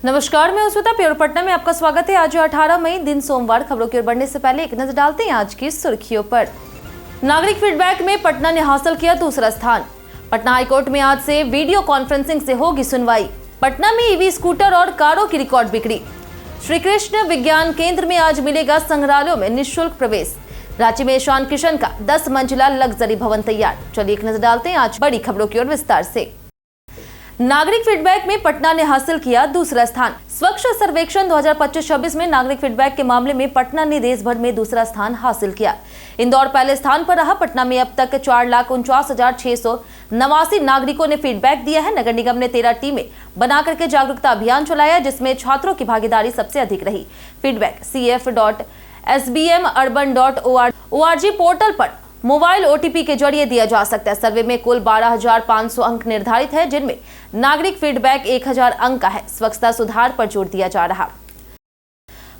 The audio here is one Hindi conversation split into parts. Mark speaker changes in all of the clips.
Speaker 1: नमस्कार, मैं उस्मिता प्योर पटना में आपका स्वागत है। आज 18 मई दिन सोमवार। खबरों की ओर बढ़ने से पहले एक नजर डालते हैं आज की सुर्खियों पर। नागरिक फीडबैक में पटना ने हासिल किया दूसरा स्थान। पटना हाईकोर्ट में आज से वीडियो कॉन्फ्रेंसिंग से होगी सुनवाई। पटना में ईवी स्कूटर और कारों की रिकॉर्ड बिक्री। श्री कृष्ण विज्ञान केंद्र में आज मिलेगा संग्रहालयों में निःशुल्क प्रवेश। रांची में ईशान किशन का 10 मंजिला लग्जरी भवन तैयार। चलिए एक नजर डालते हैं आज बड़ी खबरों की ओर विस्तार से। नागरिक फीडबैक में पटना ने हासिल किया दूसरा स्थान। स्वच्छ सर्वेक्षण 2025-26 में नागरिक फीडबैक के मामले में पटना ने देश भर में दूसरा स्थान हासिल किया। इंदौर पहले स्थान पर रहा। पटना में अब तक 4,49,689 नागरिकों ने फीडबैक दिया है। नगर निगम ने 13 टीमें बना करके जागरूकता अभियान चलाया, जिसमें छात्रों की भागीदारी सबसे अधिक रही। फीडबैक cf.sbm.urban.org पोर्टल पर मोबाइल ओटीपी के जरिए दिया जा सकता है। सर्वे में कुल 12,500 अंक निर्धारित है, जिनमें नागरिक फीडबैक 1,000 अंक का है। स्वच्छता सुधार पर जोर दिया जा रहा।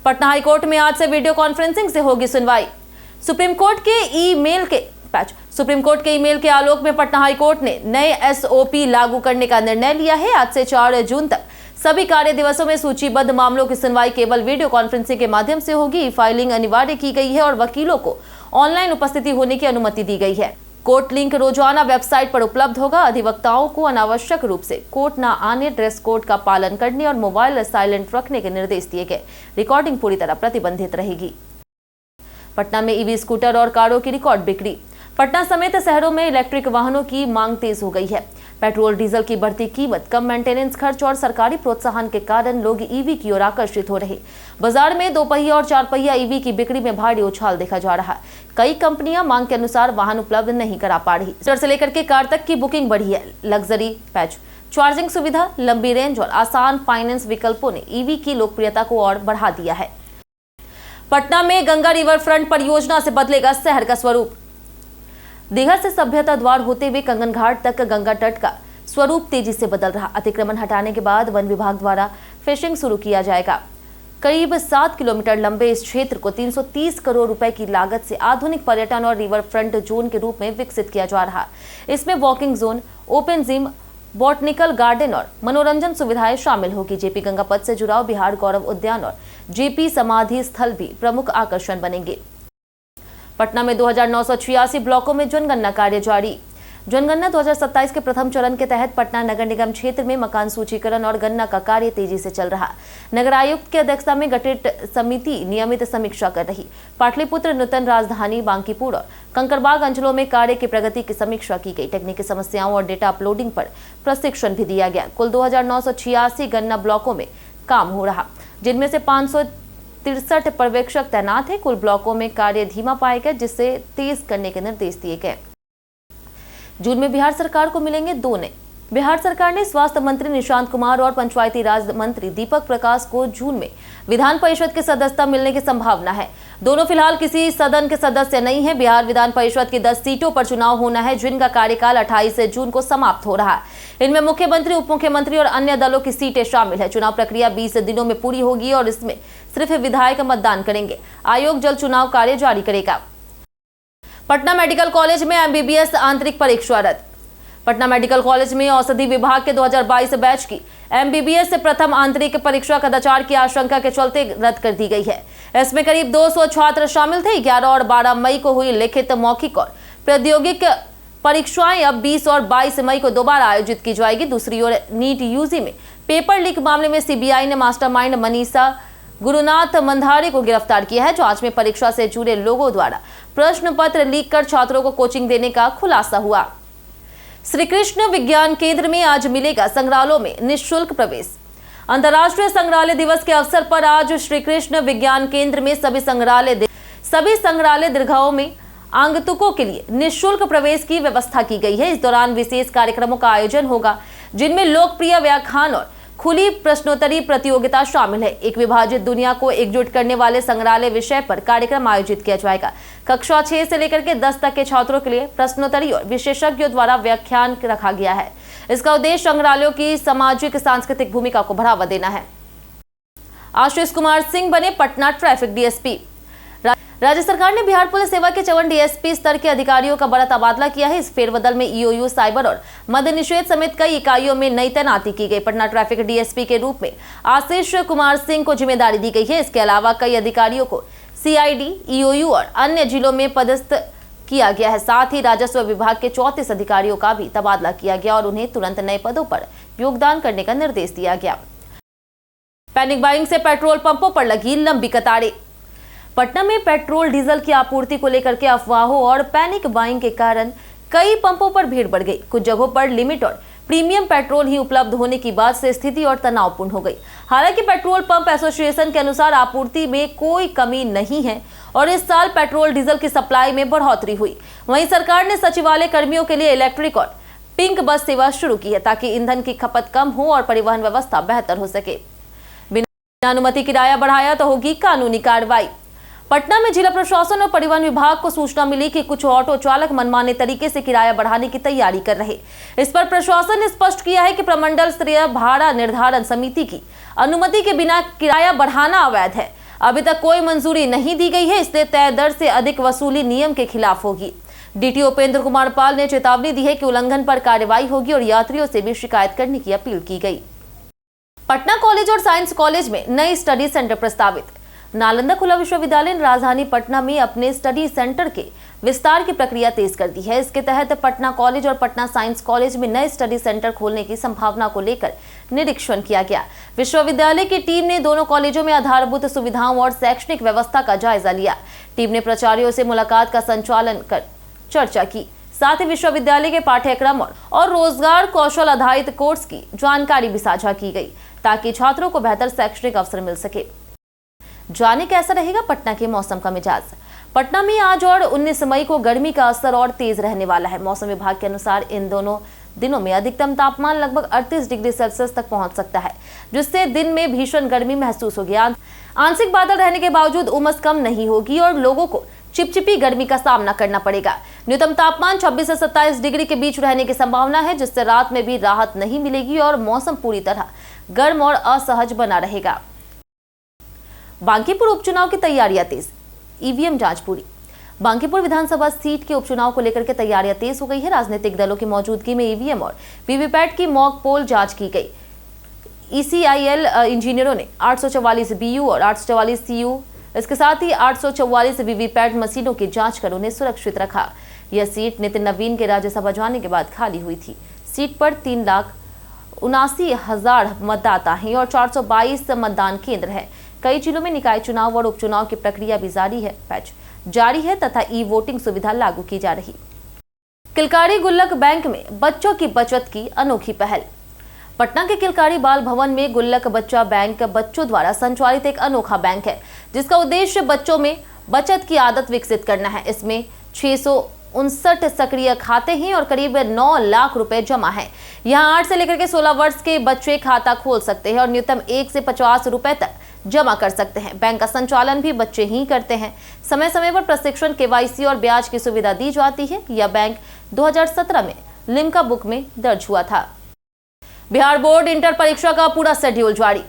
Speaker 1: पटना हाईकोर्ट में आज से वीडियो कॉन्फ्रेंसिंग से होगी सुनवाई। सुप्रीम कोर्ट के ईमेल के आलोक में पटना हाईकोर्ट ने नए एसओपी लागू करने का निर्णय लिया है। आज से 4 जून तक सभी कार्य दिवसों में सूचीबद्ध मामलों की सुनवाई केवल वीडियो कॉन्फ्रेंसिंग के माध्यम से होगी। ई फाइलिंग अनिवार्य की गई है और वकीलों को ऑनलाइन उपस्थिति होने की अनुमति दी गई है। कोर्ट लिंक रोजाना वेबसाइट पर उपलब्ध होगा। अधिवक्ताओं को अनावश्यक रूप से कोर्ट न आने, ड्रेस कोड का पालन करने और मोबाइल साइलेंट रखने के निर्देश दिए गए। रिकॉर्डिंग पूरी तरह प्रतिबंधित रहेगी। पटना में ईवी स्कूटर और कारों की रिकॉर्ड बिक्री। पटना समेत शहरों में इलेक्ट्रिक वाहनों की मांग तेज हो गई है। पेट्रोल डीजल की बढ़ती कीमत, कम मेंटेनेंस खर्च और सरकारी प्रोत्साहन के कारण लोग ईवी की ओर आकर्षित हो रहे। बाजार में 2 पहिया और 4 पहिया ईवी की बिक्री में भारी उछाल देखा जा रहा है। कई कंपनियां मांग के अनुसार वाहन उपलब्ध नहीं करा पा रही। स्कूटर से लेकर के कार तक की बुकिंग बढ़ी है। लग्जरी पैच, चार्जिंग सुविधा, लंबी रेंज और आसान फाइनेंस विकल्पों ने ईवी की लोकप्रियता को और बढ़ा दिया है। पटना में गंगा रिवर फ्रंट परियोजना से बदलेगा शहर का स्वरूप। दीघा से सभ्यता द्वार होते हुए कंगन घाट तक गंगा तट का स्वरूप तेजी से बदल रहा। अतिक्रमण हटाने के बाद वन विभाग द्वारा फिशिंग शुरू किया जाएगा। करीब 7 किलोमीटर लंबे इस क्षेत्र को 330 करोड़ रुपए की लागत से आधुनिक पर्यटन और रिवर फ्रंट जोन के रूप में विकसित किया जा रहा। इसमें walking zone, open gym, botanical garden और मनोरंजन सुविधाएं शामिल होगी। जेपी गंगा पथ से जुड़ाव, बिहार गौरव उद्यान और जेपी समाधि स्थल भी प्रमुख आकर्षण बनेंगे। पटना में 2,986 ब्लॉकों में जनगणना कार्य जारी। जनगणना 2027 के प्रथम चरण के तहत पटना नगर निगम क्षेत्र में मकान सूचीकरण और गणना का कार्य तेजी से चल रहा। नगर आयुक्त की अध्यक्षता में गठित समिति नियमित समीक्षा कर रही। पाटलिपुत्र, नूतन राजधानी, बांकीपुर और कंकड़बाग अंचलों में कार्य की प्रगति की समीक्षा की गई। तकनीकी समस्याओं और डेटा अपलोडिंग पर प्रशिक्षण भी दिया गया। कुल 2,986 गणना ब्लॉकों में काम हो रहा, जिनमें से 563 पर्यवेक्षक तैनात है। कुल ब्लॉकों में कार्य धीमा पाया गया, जिससे तेज करने के निर्देश दिए गए। जून में बिहार सरकार को मिलेंगे 2 नए। बिहार सरकार ने स्वास्थ्य मंत्री निशांत कुमार और पंचायती राज मंत्री दीपक प्रकाश को जून में विधान परिषद की सदस्यता मिलने की संभावना है। दोनों फिलहाल किसी सदन के सदस्य नहीं है। बिहार विधान परिषद की 10 सीटों पर चुनाव होना है, जिनका कार्यकाल 28 जून को समाप्त हो रहा है। इनमें मुख्यमंत्री, उप मुख्यमंत्री और अन्य दलों की सीटें शामिल है। चुनाव प्रक्रिया 20 दिनों में पूरी होगी और इसमें सिर्फ विधायक मतदान करेंगे। आयोग जल्द चुनाव कार्य जारी करेगा। पटना मेडिकल कॉलेज में एमबीबीएस आंतरिक परीक्षा रद्द। पटना मेडिकल कॉलेज में औषधि विभाग के 2022 बैच की एमबीबीएस से प्रथम आंतरिक परीक्षा कदाचार की आशंका के चलते रद्द कर दी गई है। इसमें करीब 200 छात्र शामिल थे। 11 और 12 मई को हुई लिखित, मौखिक और प्रायोगिक परीक्षाएं अब 20 और 22 मई को दोबारा आयोजित की जाएगी। दूसरी ओर नीट यूजी में पेपर लीक मामले में सीबीआई ने मास्टरमाइंड मनीषा गुरुनाथ मंधारी को गिरफ्तार किया है। जांच में परीक्षा से जुड़े लोगों द्वारा प्रश्न पत्र लीक कर छात्रों को कोचिंग देने का खुलासा हुआ। श्री कृष्ण विज्ञान केंद्र में आज मिलेगा संग्रहालयों में निःशुल्क प्रवेश। अंतर्राष्ट्रीय संग्रहालय दिवस के अवसर पर आज श्री कृष्ण विज्ञान केंद्र में सभी संग्रहालय दीर्घाओं में आगंतुकों के लिए निःशुल्क प्रवेश की व्यवस्था की गई है। इस दौरान विशेष कार्यक्रमों का आयोजन होगा, जिनमें लोकप्रिय व्याख्यान और खुली प्रश्नोत्तरी प्रतियोगिता शामिल है। एक विभाजित दुनिया को एकजुट करने वाले संग्रहालय विषय पर कार्यक्रम आयोजित किया जाएगा। कक्षा 6 से लेकर के 10 तक के छात्रों के लिए प्रश्नोत्तरी और विशेषज्ञों द्वारा व्याख्यान रखा गया है। इसका उद्देश्य संग्रहालयों की सामाजिक सांस्कृतिक भूमिका को बढ़ावा देना है। आशीष कुमार सिंह बने पटना ट्रैफिक डीएसपी। राज्य सरकार ने बिहार पुलिस सेवा के 54 डीएसपी स्तर के अधिकारियों का बड़ा तबादला किया है। इस फेरबदल में ईओयू, साइबर और मद्य निषेध समेत कई इकाइयों में नई तैनाती की गई। पटना ट्रैफिक डीएसपी के रूप में आशीष कुमार सिंह को जिम्मेदारी दी गई है। इसके अलावा कई अधिकारियों को सीआईडी, ईओयू और अन्य जिलों में पदस्थ किया गया है। साथ ही राजस्व विभाग के 34 अधिकारियों का भी तबादला किया गया और उन्हें तुरंत नए पदों पर योगदान करने का निर्देश दिया गया। पैनिक बाइंग से पेट्रोल पंपों पर लगी लंबी कतारें। पटना में पेट्रोल डीजल की आपूर्ति को लेकर के अफवाहों और पैनिक बाइंग के कारण कई पंपों पर भीड़ बढ़ गई। कुछ जगहों पर लिमिट और प्रीमियम पेट्रोल ही उपलब्ध होने की बात से स्थिति और तनावपूर्ण हो गई। हालांकि पेट्रोल पंप एसोसिएशन के अनुसार आपूर्ति में कोई कमी नहीं है और इस साल पेट्रोल डीजल की सप्लाई में बढ़ोतरी हुई। वहीं सरकार ने सचिवालय कर्मियों के लिए इलेक्ट्रिक और पिंक बस सेवा शुरू की है ताकि ईंधन की खपत कम हो और परिवहन व्यवस्था बेहतर हो सके। बिना अनुमति किराया बढ़ाया तो होगी कानूनी कार्रवाई। पटना में जिला प्रशासन और परिवहन विभाग को सूचना मिली कि कुछ ऑटो चालक मनमाने तरीके से किराया बढ़ाने की तैयारी कर रहे। इस पर प्रशासन ने स्पष्ट किया है कि प्रमंडल स्तरीय भाड़ा निर्धारण समिति की अनुमति के बिना किराया बढ़ाना अवैध है। अभी तक कोई मंजूरी नहीं दी गई है, इसलिए तय दर से अधिक वसूली नियम के खिलाफ होगी। डीटीओ उपेंद्र कुमार पाल ने चेतावनी दी है कि उल्लंघन पर कार्रवाई होगी और यात्रियों से भी शिकायत करने की अपील की गई। पटना कॉलेज और साइंस कॉलेज में नई स्टडी सेंटर प्रस्तावित। नालंदा खुला विश्वविद्यालय ने राजधानी पटना में अपने स्टडी सेंटर के विस्तार की प्रक्रिया तेज कर दी है। इसके तहत पटना कॉलेज और पटना साइंस कॉलेज में नए स्टडी सेंटर खोलने की संभावना को लेकर निरीक्षण किया गया। विश्वविद्यालय की टीम ने दोनों कॉलेजों में आधारभूत सुविधाओं और शैक्षणिक व्यवस्था का जायजा लिया। टीम ने प्राचार्यों से मुलाकात का संचालन कर चर्चा की। साथ ही विश्वविद्यालय के पाठ्यक्रम और रोजगार कौशल आधारित कोर्स की जानकारी भी साझा की गई ताकि छात्रों को बेहतर शैक्षणिक अवसर मिल सके। जाने कैसा रहेगा पटना के मौसम का मिजाज। पटना में आज और 19 मई को गर्मी का असर और तेज रहने वाला है। मौसम विभाग के अनुसार इन दोनों दिनों में अधिकतम तापमान लगभग 38 डिग्री सेल्सियस तक पहुंच सकता है, जिससे दिन में भीषण गर्मी महसूस होगी। आंशिक बादल रहने के बावजूद उमस कम नहीं होगी और लोगों को चिपचिपी गर्मी का सामना करना पड़ेगा। न्यूनतम तापमान 26 से 27 डिग्री के बीच रहने की संभावना है, जिससे रात में भी राहत नहीं मिलेगी और मौसम पूरी तरह गर्म और असहज बना रहेगा। बांकीपुर उपचुनाव की तैयारियां तेज, ईवीएम जांच पूरी। बांकीपुर विधानसभा सीट के उपचुनाव को लेकर के तैयारियां तेज हो गई है। राजनीतिक दलों की मौजूदगी में ईवीएम और वीवीपैट की मॉक पोल जांच की गई। ईसीआईएल इंजीनियरों ने 844 बीयू और 844 सीयू, इसके साथ ही 844 वीवीपैट मशीनों की जांच कर उन्हें सुरक्षित रखा। यह सीट नितिन नवीन के राज्यसभा जाने के बाद खाली हुई थी। सीट पर 3,79,000 मतदाता हैं और 422 मतदान केंद्र है। कई जिलों में निकाय चुनाव और उपचुनाव की प्रक्रिया भी जारी है तथा ई वोटिंग सुविधा लागू की जा रही। किलकारी गुल्लक बैंक में बच्चों की बचत की अनोखी पहल। पटना के किलकारी बाल भवन में गुल्लक बच्चा बैंक बच्चों द्वारा संचालित एक अनोखा बैंक है, जिसका उद्देश्य बच्चों में बचत की आदत विकसित करना है। इसमें 659 सक्रिय खाते हैं और करीब 9 लाख रुपए जमा है। यहाँ 8 से लेकर के 16 वर्ष के बच्चे खाता खोल सकते हैं और न्यूनतम 1 से 50 रुपए तक जमा कर सकते हैं। बैंक का संचालन भी बच्चे ही करते हैं। समय समय पर प्रशिक्षण, केवाईसी और ब्याज की सुविधा दी जाती है। यह बैंक 2017 में लिम्का बुक में दर्ज हुआ था। बिहार बोर्ड इंटर परीक्षा का पूरा शेड्यूल जारी।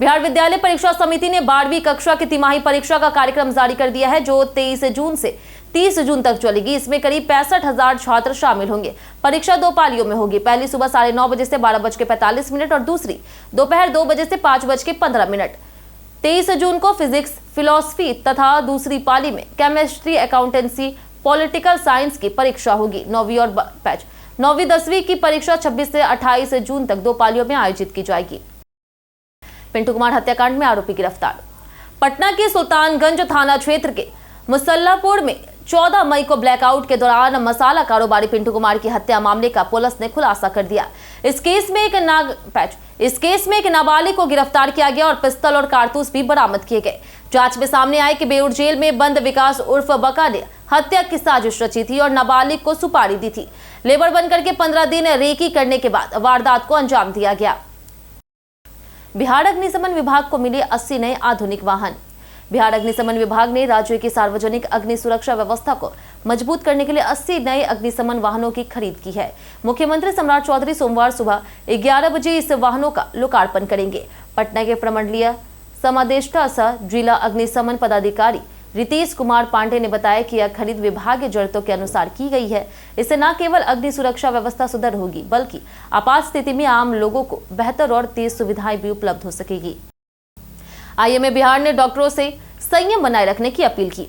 Speaker 1: बिहार विद्यालय परीक्षा समिति ने 12वीं कक्षा की तिमाही परीक्षा का कार्यक्रम जारी कर दिया है, जो 23 जून से 30 जून तक चलेगी। इसमें करीब 65,000 छात्र शामिल होंगे। परीक्षा 2 पालियों में होगी। पहली सुबह 9:30 बजे से 12:45 और दूसरी दोपहर 2 बजे से 5:15। 23 जून को फिजिक्स, फिलॉसफी तथा दूसरी पाली में केमिस्ट्री, अकाउंटेंसी, पॉलिटिकल साइंस की परीक्षा होगी। 9वीं 10वीं की परीक्षा 26 से 28 जून तक 2 पालियों में आयोजित की जाएगी। पिंटू कुमार हत्याकांड में आरोपी गिरफ्तार। पटना के सुल्तानगंज थाना क्षेत्र के मुसल्लापुर में 14 मई को ब्लैकआउट के दौरान मसाला कारोबारी पिंटू कुमार की हत्या मामले का पुलिस ने खुलासा कर दिया। इस केस में एक नाबालिग को गिरफ्तार किया गया और पिस्तौल और कारतूस भी बरामद किए गए। जांच में सामने आए कि बेउर जेल में बंद विकास उर्फ बका ने हत्या की साजिश रची थी और नाबालिग को सुपारी दी थी। लेबर बनकर के 15 दिन रेकी करने के बाद वारदात को अंजाम दिया गया। बिहार अग्निशमन विभाग को मिले 80 नए आधुनिक वाहन। बिहार अग्निशमन विभाग ने राज्य की सार्वजनिक अग्नि सुरक्षा व्यवस्था को मजबूत करने के लिए 80 नए अग्निशमन वाहनों की खरीद की है। मुख्यमंत्री सम्राट चौधरी सोमवार सुबह 11 बजे इस वाहनों का लोकार्पण करेंगे। पटना के प्रमंडलीय समादेष्टा सह जिला अग्निशमन पदाधिकारी रितेश कुमार पांडे ने बताया कि यह खरीद विभागीय जरूरतों के अनुसार की गई है। इससे न केवल अग्नि सुरक्षा व्यवस्था सुदृढ़ होगी, बल्कि आपात स्थिति में आम लोगों को बेहतर और तेज सुविधाएं भी उपलब्ध हो सकेगी। आईएमए बिहार ने डॉक्टरों से संयम बनाए रखने की अपील की।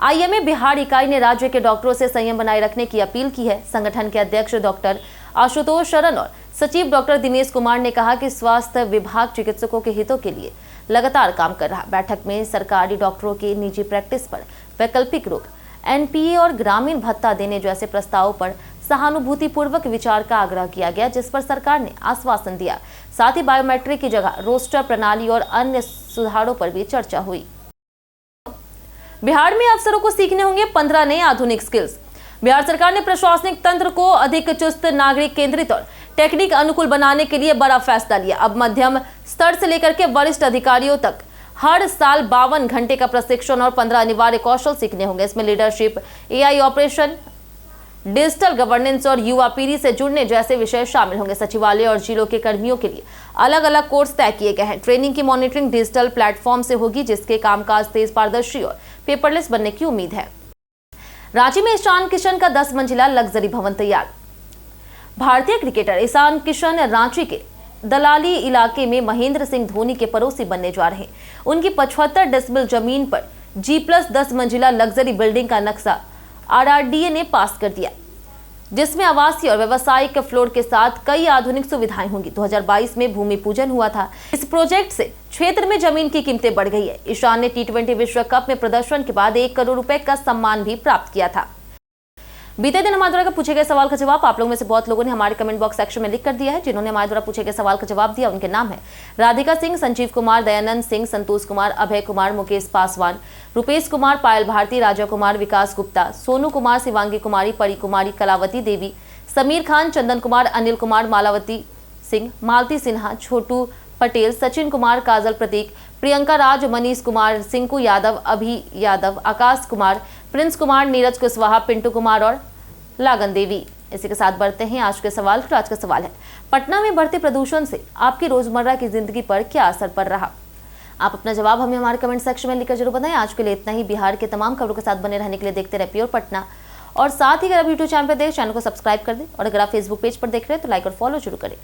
Speaker 1: आईएमए बिहार इकाई ने राज्य के डॉक्टरों से संयम बनाए रखने की अपील की है। संगठन के अध्यक्ष डॉक्टर आशुतोष शरण और सचिव डॉक्टर दिनेश कुमार ने कहा कि स्वास्थ्य विभाग चिकित्सकों के हितों के लिए लगातार काम कर रहा। बैठक में सरकारी डॉक्टरों के निजी प्रैक्टिस पर वैकल्पिक रोक, एनपीए और ग्रामीण भत्ता देने जैसे प्रस्तावों पर सहानुभूतिपूर्वक विचार का आग्रह किया गया, जिस पर सरकार ने आश्वासन दिया। साथ ही बायोमेट्रिक की जगह रोस्टर प्रणाली और अन्य सुधारों पर भी चर्चा हुई। बिहार में अफसरों को सीखने होंगे 15 नए आधुनिक स्किल्स। बिहार सरकार ने प्रशासनिक तंत्र को अधिक चुस्त, नागरिक केंद्रित और टेक्निक अनुकूल बनाने के लिए बड़ा फैसला लिया। अब मध्यम स्तर से लेकर के वरिष्ठ अधिकारियों तक हर साल 52 घंटे का प्रशिक्षण और 15 अनिवार्य कौशल सीखने होंगे। इसमें leadership, AI operation, digital governance और युवा पीढ़ी से जुड़ने जैसे विषय शामिल होंगे। सचिवालय और जिलों के कर्मियों के लिए अलग अलग कोर्स तय किए गए हैं। ट्रेनिंग की मॉनिटरिंग डिजिटल प्लेटफॉर्म से होगी, जिसके कामकाज तेज, पारदर्शी और पेपरलेस बनने की उम्मीद है। रांची में ईशान किशन का 10 मंजिला लग्जरी भवन तैयार। भारतीय क्रिकेटर ईशान किशन रांची के दलाली इलाके में महेंद्र सिंह धोनी के पड़ोसी बनने जा रहे हैं। उनकी 75 डेसिबल जमीन पर G+10 मंजिला लग्जरी बिल्डिंग का नक्शा RRDA ने पास कर दिया, जिसमें आवासीय और व्यावसायिक फ्लोर के साथ कई आधुनिक सुविधाएं होंगी। 2022 में भूमि पूजन हुआ था। इस प्रोजेक्ट से क्षेत्र में जमीन की कीमतें बढ़ गई है। ईशान ने T20 विश्व कप में प्रदर्शन के बाद 1 करोड़ रुपए का सम्मान भी प्राप्त किया था। बीते दिन हमारे द्वारा पूछे गए सवाल का जवाब आप लोगों में से बहुत लोगों ने हमारे कमेंट बॉक्स सेक्शन में लिख कर दिया है। जिन्होंने हमारे द्वारा पूछे गए सवाल का जवाब दिया, उनके नाम है राधिका सिंह, संजीव कुमार, दयानंद सिंह, संतोष कुमार, अभय कुमार, मुकेश पासवान, रुपेश कुमार, पायल भारती, राजा कुमार, विकास गुप्ता, सोनू कुमार, शिवांगी कुमारी, परी कुमारी, कलावती देवी, समीर खान, चंदन कुमार, अनिल कुमार, मालावती सिंह, मालती सिन्हा, छोटू पटेल, सचिन कुमार, काजल प्रतीक, प्रियंका राज, मनीष कुमार, सिंकू यादव, अभी यादव, आकाश कुमार, प्रिंस कुमार, नीरज कुशवाहा, पिंटू कुमार और लागन देवी। इसी के साथ बढ़ते हैं आज के सवाल। तो आज का सवाल है, पटना में बढ़ते प्रदूषण से आपकी रोजमर्रा की जिंदगी पर क्या असर पड़ रहा? आप अपना जवाब हमें हमारे कमेंट सेक्शन में लिखकर जरूर बताएं। आज के लिए इतना ही। बिहार के तमाम खबरों के साथ बने रहने के लिए देखते रहे प्योर पटना, और साथ ही अगर आप यूट्यूब चैनल पर देख, चैनल को सब्सक्राइब कर दें, और अगर आप फेसबुक पेज पर देख रहे हैं तो लाइक और फॉलो जरूर करें।